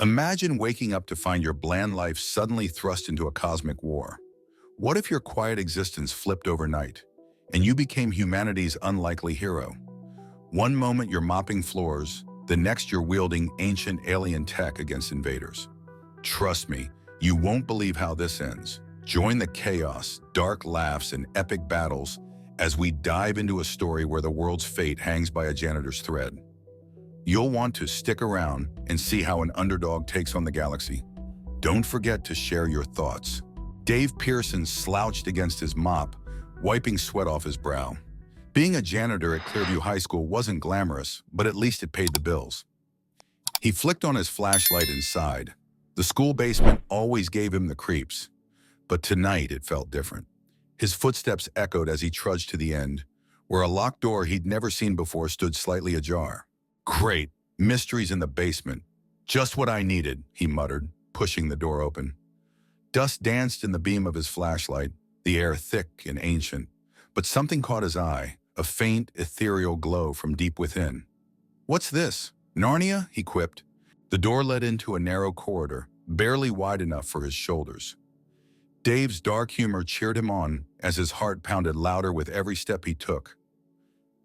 Imagine waking up to find your bland life suddenly thrust into a cosmic war. What if your quiet existence flipped overnight, and you became humanity's unlikely hero? One moment you're mopping floors, the next you're wielding ancient alien tech against invaders. Trust me, you won't believe how this ends. Join the chaos, dark laughs, and epic battles as we dive into a story where the world's fate hangs by a janitor's thread. You'll want to stick around and see how an underdog takes on the galaxy. Don't forget to share your thoughts. Dave Pearson slouched against his mop, wiping sweat off his brow. Being a janitor at Clearview High School wasn't glamorous, but at least it paid the bills. He flicked on his flashlight and sighed. The school basement always gave him the creeps, but tonight it felt different. His footsteps echoed as he trudged to the end, where a locked door he'd never seen before stood slightly ajar. Great, mysteries in the basement. Just what I needed, he muttered, pushing the door open. Dust danced in the beam of his flashlight, the air thick and ancient, but something caught his eye, a faint, ethereal glow from deep within. "What's this? Narnia?" he quipped. The door led into a narrow corridor, barely wide enough for his shoulders. Dave's dark humor cheered him on as his heart pounded louder with every step he took.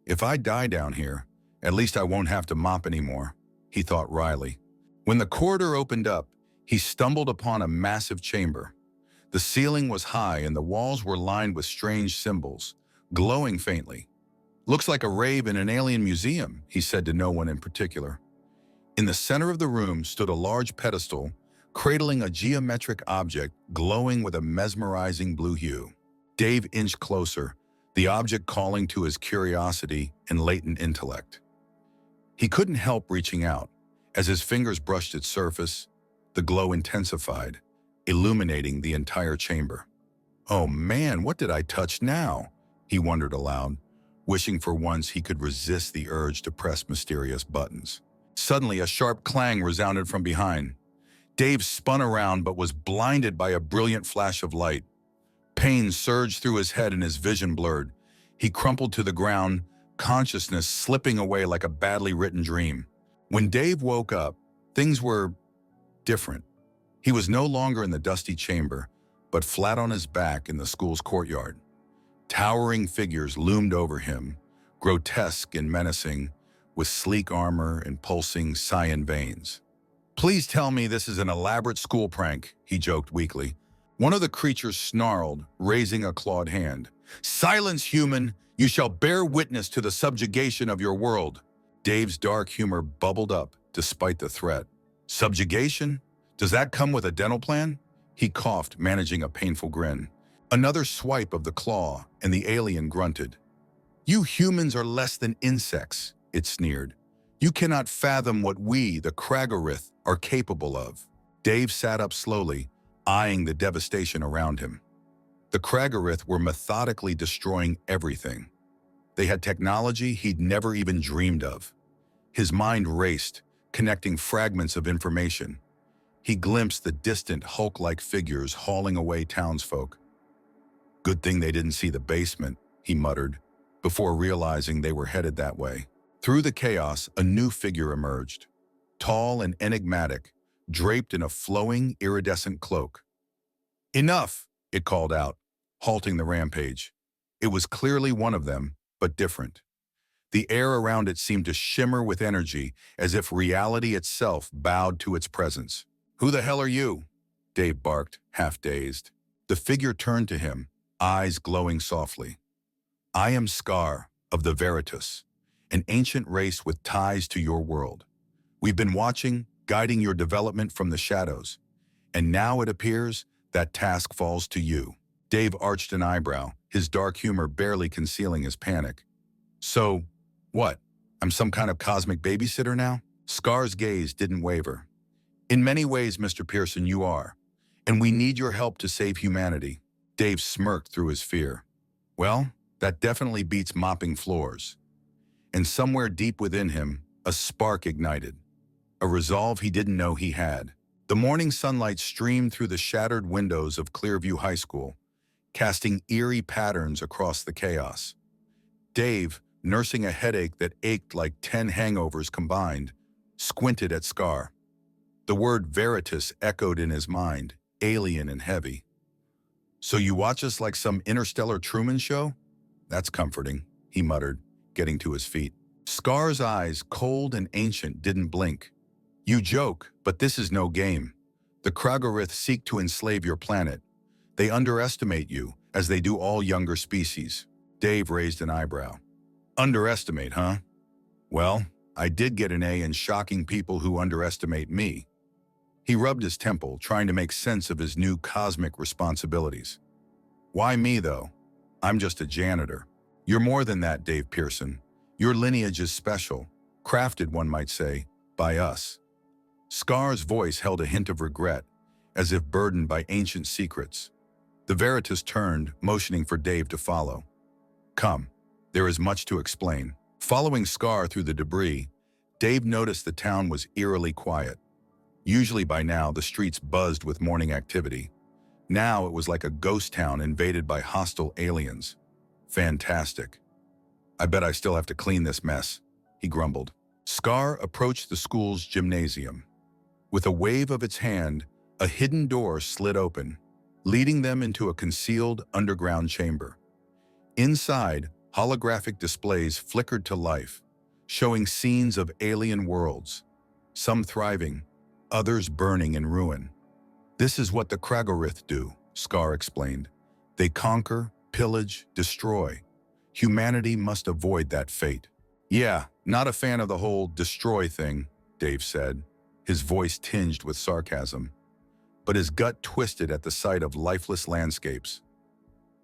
If I die down here, at least I won't have to mop anymore, he thought wryly. When the corridor opened up, he stumbled upon a massive chamber. The ceiling was high and the walls were lined with strange symbols, glowing faintly. "Looks like a rave in an alien museum," he said to no one in particular. In the center of the room stood a large pedestal, cradling a geometric object glowing with a mesmerizing blue hue. Dave inched closer, the object calling to his curiosity and latent intellect. He couldn't help reaching out. As his fingers brushed its surface, the glow intensified, illuminating the entire chamber. "Oh man, what did I touch now?" he wondered aloud, wishing for once he could resist the urge to press mysterious buttons. Suddenly, a sharp clang resounded from behind. Dave spun around but was blinded by a brilliant flash of light. Pain surged through his head and his vision blurred. He crumpled to the ground, consciousness slipping away like a badly written dream. When Dave woke up, things were different. He was no longer in the dusty chamber, but flat on his back in the school's courtyard. Towering figures loomed over him, grotesque and menacing, with sleek armor and pulsing cyan veins. "Please tell me this is an elaborate school prank," he joked weakly. One of the creatures snarled, raising a clawed hand. "Silence, human! You shall bear witness to the subjugation of your world." Dave's dark humor bubbled up despite the threat. "Subjugation? Does that come with a dental plan?" He coughed, managing a painful grin. Another swipe of the claw, and the alien grunted. "You humans are less than insects," it sneered. "You cannot fathom what we, the Kragorith, are capable of." Dave sat up slowly, eyeing the devastation around him. The Kragorith were methodically destroying everything. They had technology he'd never even dreamed of. His mind raced, connecting fragments of information. He glimpsed the distant Hulk-like figures hauling away townsfolk. "Good thing they didn't see the basement," he muttered, before realizing they were headed that way. Through the chaos, a new figure emerged. Tall and enigmatic, draped in a flowing, iridescent cloak. "Enough!" it called out, halting the rampage. It was clearly one of them, but different. The air around it seemed to shimmer with energy, as if reality itself bowed to its presence. "Who the hell are you?" Dave barked, half dazed. The figure turned to him, eyes glowing softly. "I am Scar, of the Veritas, an ancient race with ties to your world. We've been watching, guiding your development from the shadows, and now it appears that task falls to you." Dave arched an eyebrow, his dark humor barely concealing his panic. "So, what? I'm some kind of cosmic babysitter now?" Scar's gaze didn't waver. "In many ways, Mr. Pearson, you are, and we need your help to save humanity." Dave smirked through his fear. "Well, that definitely beats mopping floors." And somewhere deep within him, a spark ignited, a resolve he didn't know he had. The morning sunlight streamed through the shattered windows of Clearview High School, casting eerie patterns across the chaos. Dave, nursing a headache that ached like 10 hangovers combined, squinted at Scar. The word veritas echoed in his mind, alien and heavy. So you watch us like some interstellar Truman show? That's comforting, he muttered, getting to his feet. Scar's eyes, cold and ancient, didn't blink. You joke, but this is no game. The Kragorith seek to enslave your planet. They underestimate you, as they do all younger species. Dave raised an eyebrow. Underestimate, huh? Well, I did get an A in shocking people who underestimate me. He rubbed his temple, trying to make sense of his new cosmic responsibilities. Why me, though? I'm just a janitor. You're more than that, Dave Pearson. Your lineage is special, crafted, one might say, by us. Scar's voice held a hint of regret, as if burdened by ancient secrets. The Veritas turned, motioning for Dave to follow. Come, there is much to explain. Following Scar through the debris, Dave noticed the town was eerily quiet. Usually by now, the streets buzzed with morning activity. Now it was like a ghost town invaded by hostile aliens. Fantastic. I bet I still have to clean this mess, he grumbled. Scar approached the school's gymnasium. With a wave of its hand, a hidden door slid open, leading them into a concealed underground chamber. Inside, holographic displays flickered to life, showing scenes of alien worlds, some thriving, others burning in ruin. This is what the Kragorith do, Scar explained. They conquer, pillage, destroy. Humanity must avoid that fate. Yeah, not a fan of the whole destroy thing, Dave said, his voice tinged with sarcasm. But his gut twisted at the sight of lifeless landscapes.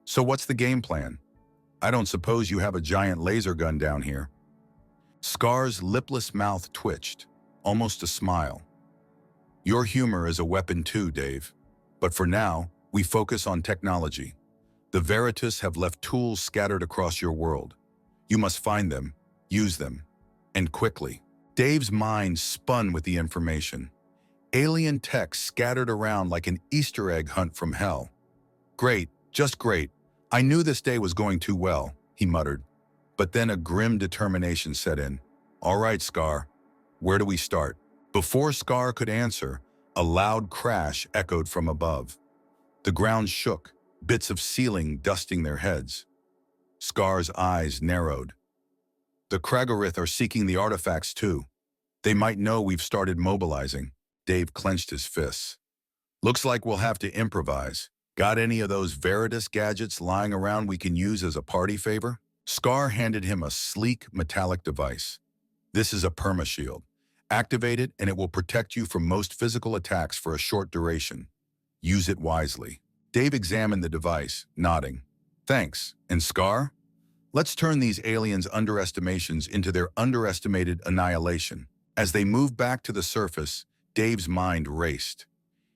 So what's the game plan? I don't suppose you have a giant laser gun down here. Scar's lipless mouth twitched, almost a smile. Your humor is a weapon too, Dave. But for now, we focus on technology. The Veritas have left tools scattered across your world. You must find them, use them, and quickly. Dave's mind spun with the information. Alien tech scattered around like an Easter egg hunt from hell. Great, just great. I knew this day was going too well, he muttered. But then a grim determination set in. All right, Scar, where do we start? Before Scar could answer, a loud crash echoed from above. The ground shook, bits of ceiling dusting their heads. Scar's eyes narrowed. The Kragorith are seeking the artifacts too. They might know we've started mobilizing. Dave clenched his fists. Looks like we'll have to improvise. Got any of those Veritas gadgets lying around we can use as a party favor? Scar handed him a sleek, metallic device. This is a perma-shield. Activate it and it will protect you from most physical attacks for a short duration. Use it wisely. Dave examined the device, nodding. Thanks. And Scar? Let's turn these aliens' underestimations into their underestimated annihilation. As they moved back to the surface, Dave's mind raced.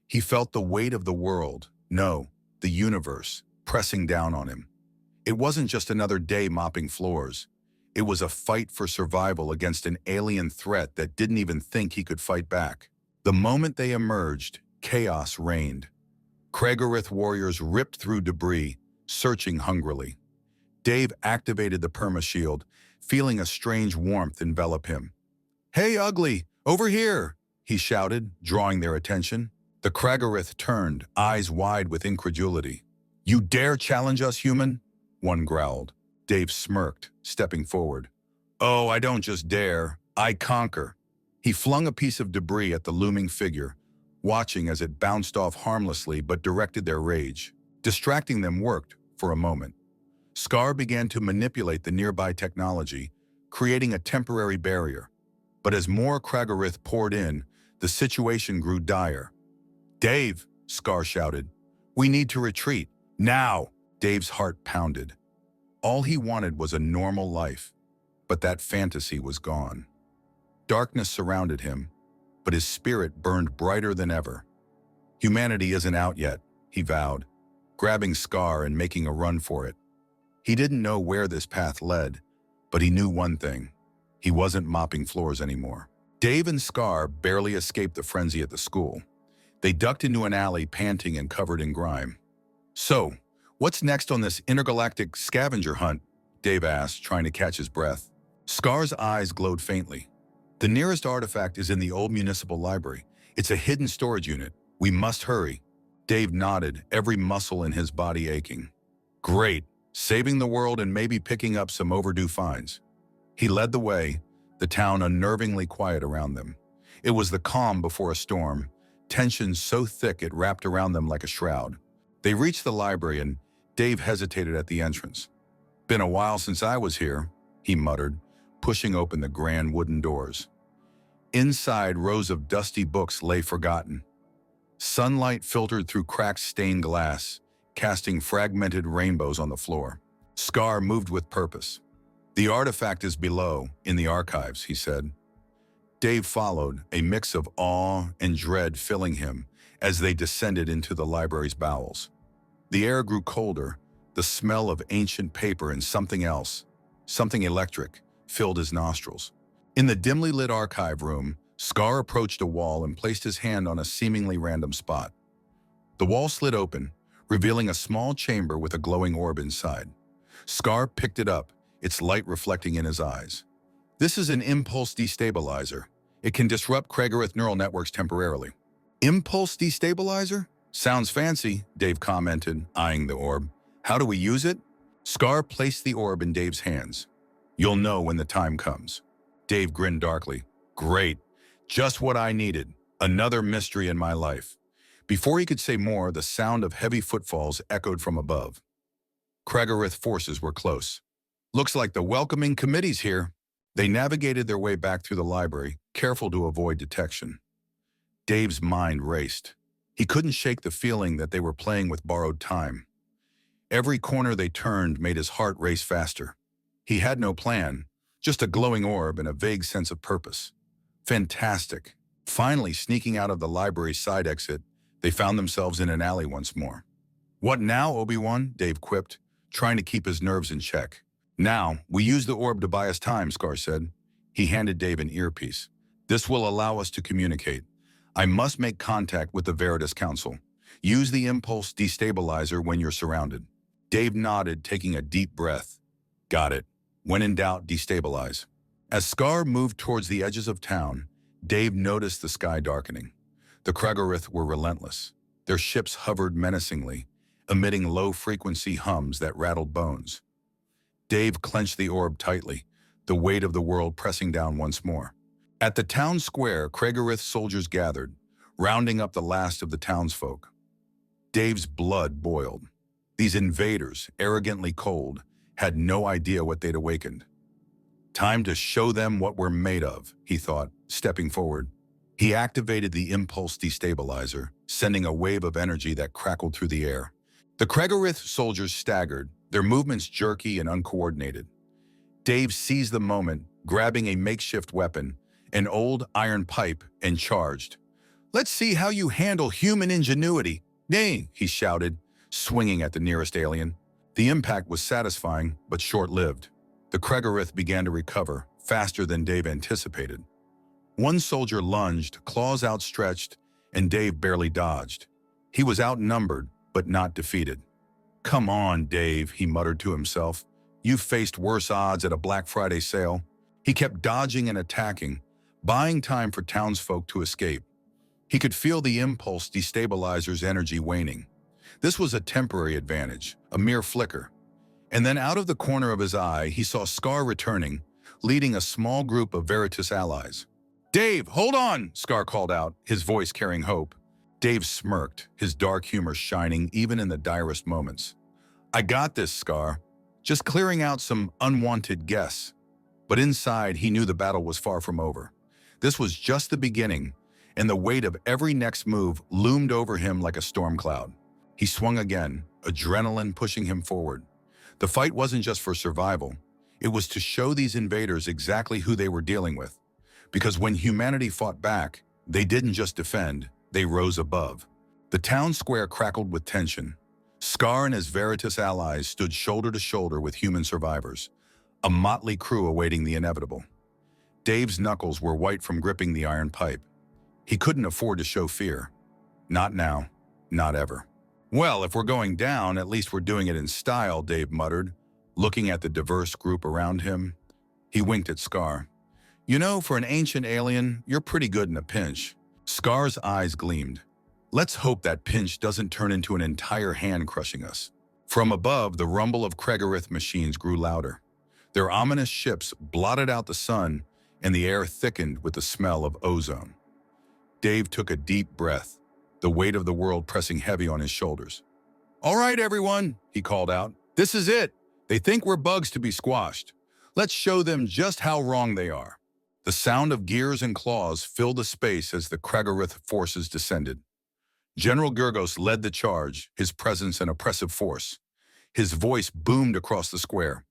He felt the weight of the world, no, the universe, pressing down on him. It wasn't just another day mopping floors. It was a fight for survival against an alien threat that didn't even think he could fight back. The moment they emerged, chaos reigned. Kragorith warriors ripped through debris, searching hungrily. Dave activated the perma-shield, feeling a strange warmth envelop him. Hey, ugly, over here, he shouted, drawing their attention. The Kragorith turned, eyes wide with incredulity. You dare challenge us, human? One growled. Dave smirked, stepping forward. Oh, I don't just dare, I conquer. He flung a piece of debris at the looming figure, watching as it bounced off harmlessly but directed their rage. Distracting them worked, for a moment. Scar began to manipulate the nearby technology, creating a temporary barrier. But as more Kragorith poured in, the situation grew dire. Dave, Scar shouted, we need to retreat, now! Dave's heart pounded. All he wanted was a normal life, but that fantasy was gone. Darkness surrounded him, but his spirit burned brighter than ever. Humanity isn't out yet, he vowed, grabbing Scar and making a run for it. He didn't know where this path led, but he knew one thing. He wasn't mopping floors anymore. Dave and Scar barely escaped the frenzy at the school. They ducked into an alley, panting and covered in grime. So, what's next on this intergalactic scavenger hunt? Dave asked, trying to catch his breath. Scar's eyes glowed faintly. The nearest artifact is in the old municipal library. It's a hidden storage unit. We must hurry. Dave nodded, every muscle in his body aching. Great, saving the world and maybe picking up some overdue fines. He led the way, the town unnervingly quiet around them. It was the calm before a storm, tension so thick it wrapped around them like a shroud. They reached the library and Dave hesitated at the entrance. Been a while since I was here, he muttered, pushing open the grand wooden doors. Inside, rows of dusty books lay forgotten. Sunlight filtered through cracked stained glass, casting fragmented rainbows on the floor. Scar moved with purpose. The artifact is below, in the archives, he said. Dave followed, a mix of awe and dread filling him as they descended into the library's bowels. The air grew colder, the smell of ancient paper and something else, something electric, filled his nostrils. In the dimly lit archive room, Scar approached a wall and placed his hand on a seemingly random spot. The wall slid open, revealing a small chamber with a glowing orb inside. Scar picked it up, its light reflecting in his eyes. This is an impulse destabilizer. It can disrupt Kregarith neural networks temporarily. Impulse destabilizer? Sounds fancy, Dave commented, eyeing the orb. How do we use it? Scar placed the orb in Dave's hands. You'll know when the time comes. Dave grinned darkly. Great. Just what I needed. Another mystery in my life. Before he could say more, the sound of heavy footfalls echoed from above. Kregarith forces were close. Looks like the welcoming committee's here. They navigated their way back through the library, careful to avoid detection. Dave's mind raced. He couldn't shake the feeling that they were playing with borrowed time. Every corner they turned made his heart race faster. He had no plan, just a glowing orb and a vague sense of purpose. Fantastic. Finally, sneaking out of the library's side exit, they found themselves in an alley once more. What now, Obi-Wan? Dave quipped, trying to keep his nerves in check. Now, we use the orb to buy us time, Scar said. He handed Dave an earpiece. This will allow us to communicate. I must make contact with the Veritas Council. Use the impulse destabilizer when you're surrounded. Dave nodded, taking a deep breath. Got it. When in doubt, destabilize. As Scar moved towards the edges of town, Dave noticed the sky darkening. The Kregarith were relentless. Their ships hovered menacingly, emitting low-frequency hums that rattled bones. Dave clenched the orb tightly, the weight of the world pressing down once more. At the town square, Kregarith soldiers gathered, rounding up the last of the townsfolk. Dave's blood boiled. These invaders, arrogantly cold, had no idea what they'd awakened. Time to show them what we're made of, he thought, stepping forward. He activated the impulse destabilizer, sending a wave of energy that crackled through the air. The Kregarith soldiers staggered, their movements jerky and uncoordinated. Dave seized the moment, grabbing a makeshift weapon, an old iron pipe, and charged. Let's see how you handle human ingenuity. Nay, he shouted, swinging at the nearest alien. The impact was satisfying, but short-lived. The Kregarith began to recover, faster than Dave anticipated. One soldier lunged, claws outstretched, and Dave barely dodged. He was outnumbered, but not defeated. Come on, Dave, he muttered to himself. You've faced worse odds at a Black Friday sale. He kept dodging and attacking, buying time for townsfolk to escape. He could feel the impulse destabilizer's energy waning. This was a temporary advantage, a mere flicker. And then out of the corner of his eye, he saw Scar returning, leading a small group of Veritas allies. Dave, hold on, Scar called out, his voice carrying hope. Dave smirked, his dark humor shining even in the direst moments. I got this, Scar. Just clearing out some unwanted guests. But inside, he knew the battle was far from over. This was just the beginning, and the weight of every next move loomed over him like a storm cloud. He swung again, adrenaline pushing him forward. The fight wasn't just for survival. It was to show these invaders exactly who they were dealing with. Because when humanity fought back, they didn't just defend, they rose above. The town square crackled with tension. Scar and his Veritas allies stood shoulder to shoulder with human survivors, a motley crew awaiting the inevitable. Dave's knuckles were white from gripping the iron pipe. He couldn't afford to show fear. Not now, not ever. Well, if we're going down, at least we're doing it in style, Dave muttered, looking at the diverse group around him. He winked at Scar. You know, for an ancient alien, you're pretty good in a pinch. Scar's eyes gleamed. Let's hope that pinch doesn't turn into an entire hand crushing us. From above, the rumble of Kregorith machines grew louder. Their ominous ships blotted out the sun, and the air thickened with the smell of ozone. Dave took a deep breath, the weight of the world pressing heavy on his shoulders. "All right, everyone," he called out. "This is it. They think we're bugs to be squashed. Let's show them just how wrong they are." The sound of gears and claws filled the space as the Kregorith forces descended. General Gurgos led the charge, his presence an oppressive force. His voice boomed across the square.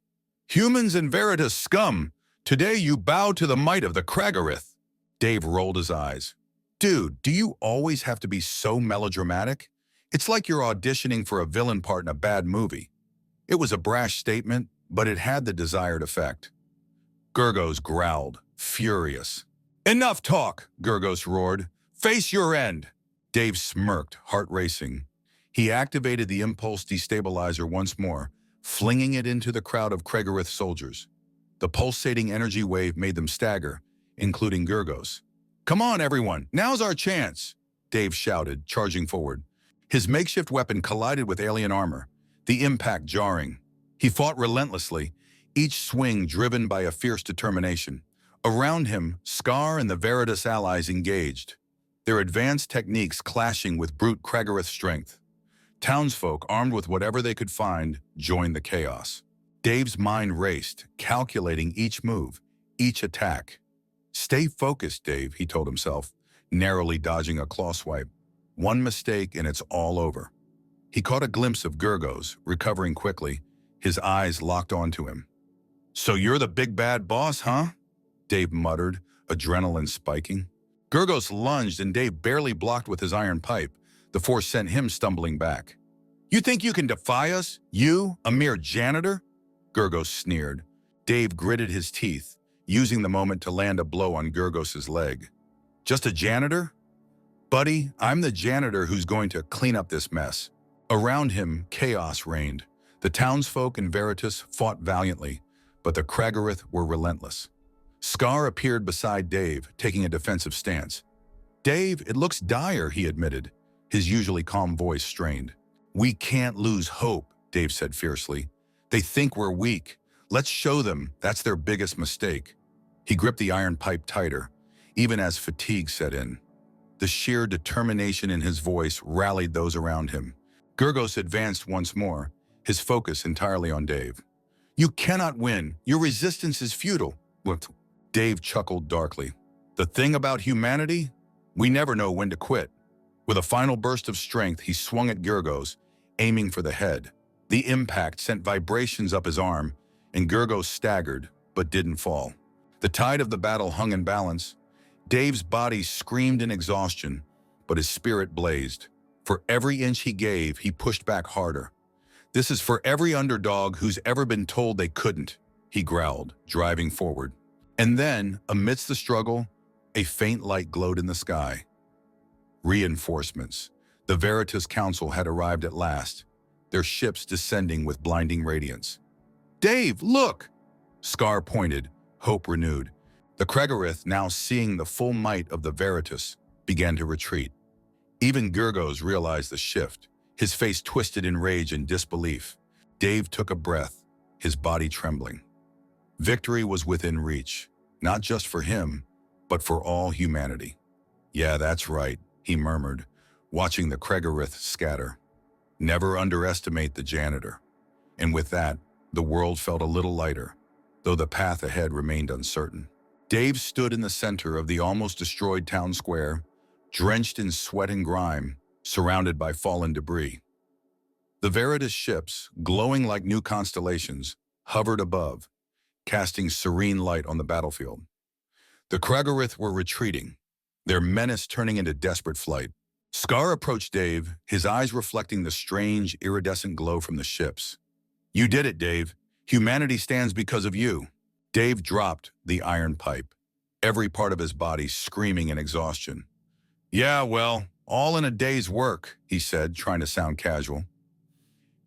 "Humans and Veritas scum! Today you bow to the might of the Kregorith." Dave rolled his eyes. "Dude, do you always have to be so melodramatic? It's like you're auditioning for a villain part in a bad movie." It was a brash statement, but it had the desired effect. Gurgos growled, furious. "Enough talk," Gurgos roared. "Face your end." Dave smirked, heart racing. He activated the impulse destabilizer once more, flinging it into the crowd of Kregorith soldiers. The pulsating energy wave made them stagger, including Gurgos. "Come on, everyone, now's our chance," Dave shouted, charging forward. His makeshift weapon collided with alien armor, the impact jarring. He fought relentlessly, each swing driven by a fierce determination. Around him, Scar and the Veritas allies engaged, their advanced techniques clashing with brute Kregorith strength. Townsfolk, armed with whatever they could find, joined the chaos. Dave's mind raced, calculating each move, each attack. "Stay focused, Dave," he told himself, narrowly dodging a claw swipe. One mistake and it's all over. He caught a glimpse of Gurgos, recovering quickly, his eyes locked onto him. "So you're the big bad boss, huh?" Dave muttered, adrenaline spiking. Gurgos lunged and Dave barely blocked with his iron pipe. The force sent him stumbling back. "You think you can defy us? You, a mere janitor?" Gurgos sneered. Dave gritted his teeth, using the moment to land a blow on Gurgos's leg. "Just a janitor? Buddy, I'm the janitor who's going to clean up this mess." Around him, chaos reigned. The townsfolk and Veritas fought valiantly, but the Kregorith were relentless. Scar appeared beside Dave, taking a defensive stance. "Dave, it looks dire," he admitted, his usually calm voice strained. "We can't lose hope," Dave said fiercely. "They think we're weak. Let's show them that's their biggest mistake." He gripped the iron pipe tighter, even as fatigue set in. The sheer determination in his voice rallied those around him. Gurgos advanced once more, his focus entirely on Dave. "You cannot win. Your resistance is futile." Dave chuckled darkly. "The thing about humanity? We never know when to quit." With a final burst of strength, he swung at Gurgos, aiming for the head. The impact sent vibrations up his arm, and Gurgos staggered, but didn't fall. The tide of the battle hung in balance. Dave's body screamed in exhaustion, but his spirit blazed. For every inch he gave, he pushed back harder. "This is for every underdog who's ever been told they couldn't," he growled, driving forward. And then, amidst the struggle, a faint light glowed in the sky. Reinforcements. The Veritas Council had arrived at last, their ships descending with blinding radiance. "Dave, look!" Scar pointed, hope renewed. The Kregorith, now seeing the full might of the Veritas, began to retreat. Even Gurgos realized the shift, his face twisted in rage and disbelief. Dave took a breath, his body trembling. Victory was within reach, not just for him, but for all humanity. "Yeah, that's right," he murmured, watching the Kregorith scatter. "Never underestimate the janitor." And with that, the world felt a little lighter, though the path ahead remained uncertain. Dave stood in the center of the almost destroyed town square, drenched in sweat and grime, surrounded by fallen debris. The Veritas ships, glowing like new constellations, hovered above, casting serene light on the battlefield. The Kregorith were retreating, their menace turning into desperate flight. Scar approached Dave, his eyes reflecting the strange, iridescent glow from the ships. "You did it, Dave. Humanity stands because of you." Dave dropped the iron pipe, every part of his body screaming in exhaustion. "Yeah, well, all in a day's work," he said, trying to sound casual.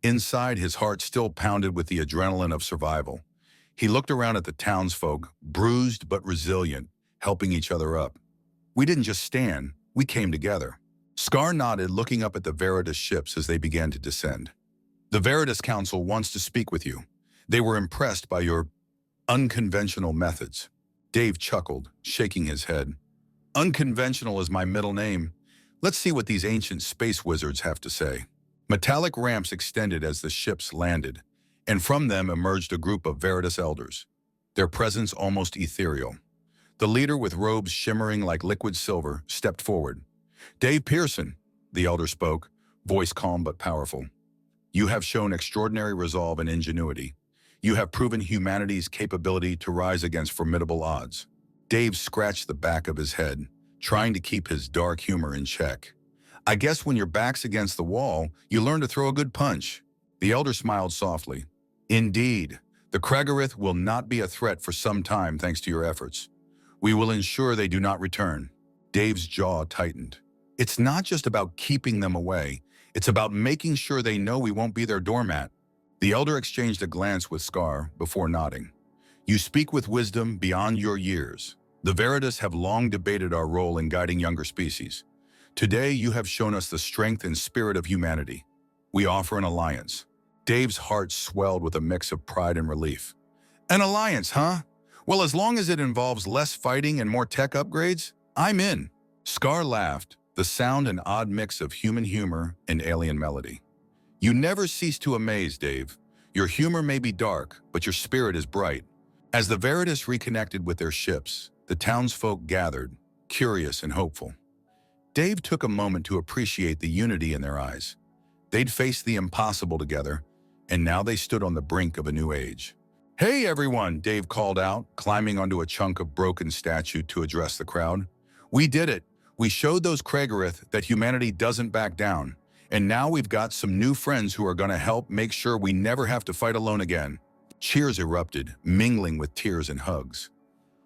Inside, his heart still pounded with the adrenaline of survival. He looked around at the townsfolk, bruised but resilient, helping each other up. "We didn't just stand, We came together. Scar nodded, looking up at the Veritas ships as they began to descend. The Veritas Council wants to speak with you. They were impressed by your unconventional methods. Dave chuckled, shaking his head. Unconventional is my middle name. Let's see what these ancient space wizards have to say. Metallic ramps extended as the ships landed, and from them emerged a group of Veritas elders, their presence almost ethereal. The leader, with robes shimmering like liquid silver, stepped forward. Dave Pearson, the elder spoke, voice calm but powerful. You have shown extraordinary resolve and ingenuity. You have proven humanity's capability to rise against formidable odds. Dave scratched the back of his head, trying to keep his dark humor in check. I guess when your back's against the wall, you learn to throw a good punch. The elder smiled softly. Indeed, the Kragorith will not be a threat for some time thanks to your efforts. We will ensure they do not return. Dave's jaw tightened. It's not just about keeping them away. It's about making sure they know we won't be their doormat. The elder exchanged a glance with Scar before nodding. You speak with wisdom beyond your years. The Veritas have long debated our role in guiding younger species. Today, you have shown us the strength and spirit of humanity. We offer an alliance. Dave's heart swelled with a mix of pride and relief. An alliance, huh? Well, as long as it involves less fighting and more tech upgrades, I'm in. Scar laughed, the sound an odd mix of human humor and alien melody. You never cease to amaze, Dave. Your humor may be dark, but your spirit is bright. As the Veritas reconnected with their ships, the townsfolk gathered, curious and hopeful. Dave took a moment to appreciate the unity in their eyes. They'd faced the impossible together, and now they stood on the brink of a new age. Hey everyone, Dave called out, climbing onto a chunk of broken statue to address the crowd. We did it. We showed those Kragorith that humanity doesn't back down. And now we've got some new friends who are going to help make sure we never have to fight alone again. Cheers erupted, mingling with tears and hugs.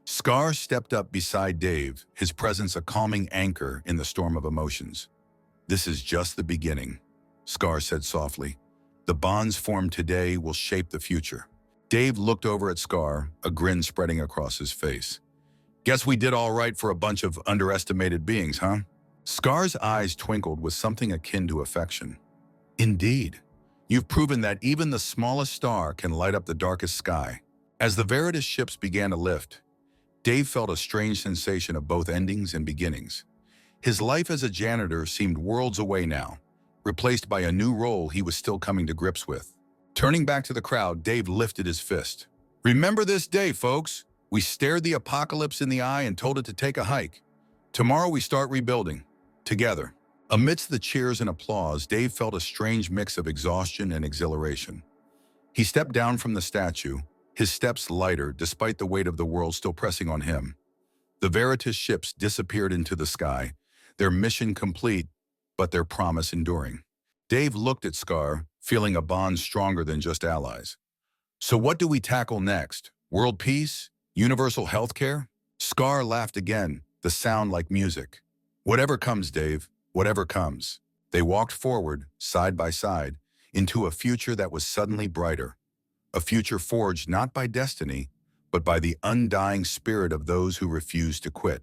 Scar stepped up beside Dave, his presence a calming anchor in the storm of emotions. This is just the beginning, Scar said softly. The bonds formed today will shape the future. Dave looked over at Scar, a grin spreading across his face. Guess we did all right for a bunch of underestimated beings, huh? Scar's eyes twinkled with something akin to affection. Indeed. You've proven that even the smallest star can light up the darkest sky. As the Veritas ships began to lift, Dave felt a strange sensation of both endings and beginnings. His life as a janitor seemed worlds away now, replaced by a new role he was still coming to grips with. Turning back to the crowd, Dave lifted his fist. Remember this day, folks. We stared the apocalypse in the eye and told it to take a hike. Tomorrow we start rebuilding. Together. Amidst the cheers and applause, Dave felt a strange mix of exhaustion and exhilaration. He stepped down from the statue, his steps lighter despite the weight of the world still pressing on him. The Veritas ships disappeared into the sky, their mission complete, but their promise enduring. Dave looked at Scar, feeling a bond stronger than just allies. So what do we tackle next? World peace? Universal healthcare? Scar laughed again, the sound like music. Whatever comes, Dave, whatever comes. They walked forward, side by side, into a future that was suddenly brighter. A future forged not by destiny, but by the undying spirit of those who refused to quit.